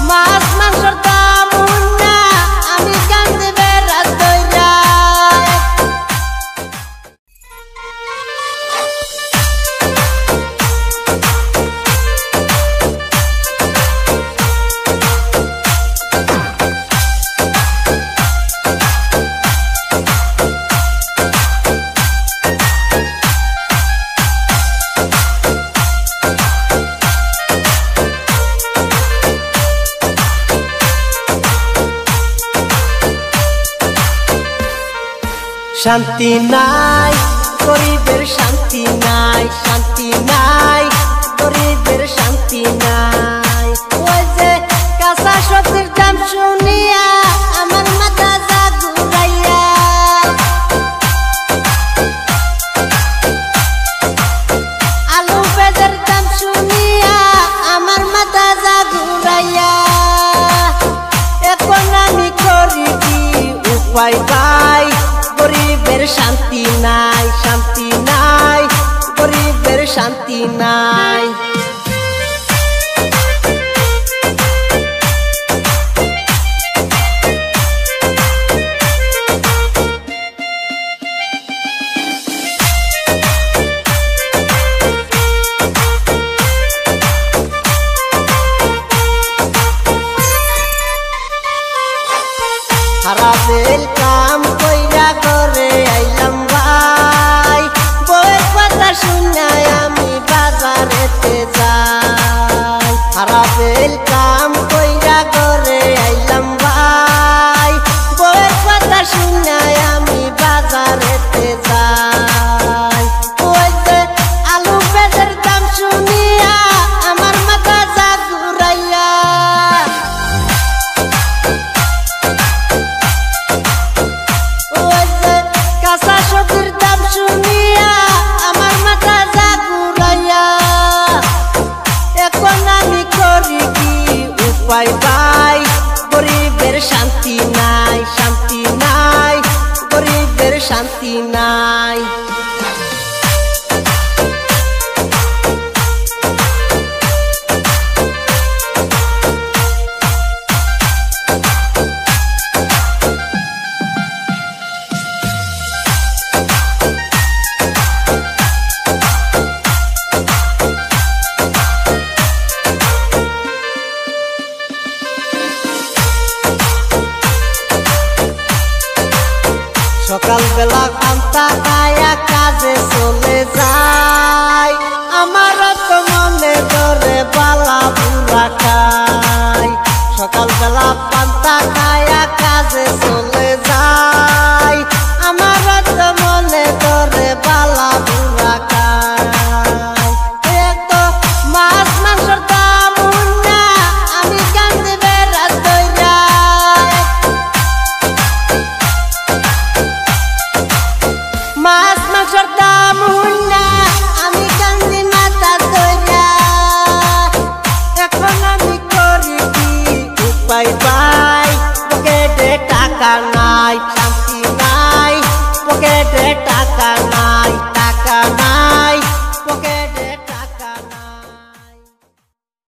মাছ মাংসর দাম না আমি কান্দে বেড়াত দইরা শান্তি নাই গরিবের শান্তি নাই, শান্তি নাই গরিবের শান্তি নাই। ওই যে কাঁচা সবজির দাম শুনিয়া আমার মাথা যা ঘুরাইয়া, আলু পেঁয়াজের দাম শুনিয়া আমার মাথা যা ঘুরাইয়া। এখন আমি করি কি উপায় পাই, গরিবের শান্তি নাই, শান্তি নাই গরিবের শান্তি নাই। হারাবেল কাম কইরা করে আইলাম ভাই, বউয়ের কথা শুনাই আমি বাজারেতে যাই। হারাবেল কাম কইরা করে আইলাম ভাই, বউয়ের কথা শুনাই আমি বাজারেতে যাই। ওই যে আলু পেঁয়াজের দাম শুনিয়া আমার মাথা যা ঘুরাইয়া, কাঁচা সবজির দাম শুনিয়া আমার মাথা যা ঘুরাইয়া। এখন আমি করি কি উপায় পাই, গরিবের শান্তি নাই, শান্তি নাই গরিবের শান্তি নাই। সকালবেলা পান্তা খায়া কাজে চলে যায়, আমার তো মনে ধরে বালা বুড়া খাই। সকালবেলা পান্তা খায়া কাজে চলে যায়, আমার তো মনে ধরে বালা বুড়া খাই। তো মাছ মাংসর দাম না আমি কান্দে বেড়াত দইরা, মাছ মাংসর দাম না আমি কান্দি মাথা ধইরা। এখন আমি করি কি উপায় পাই, পকেটে টাকা নাই, শান্তি নাই পকেটে টাকা নাই।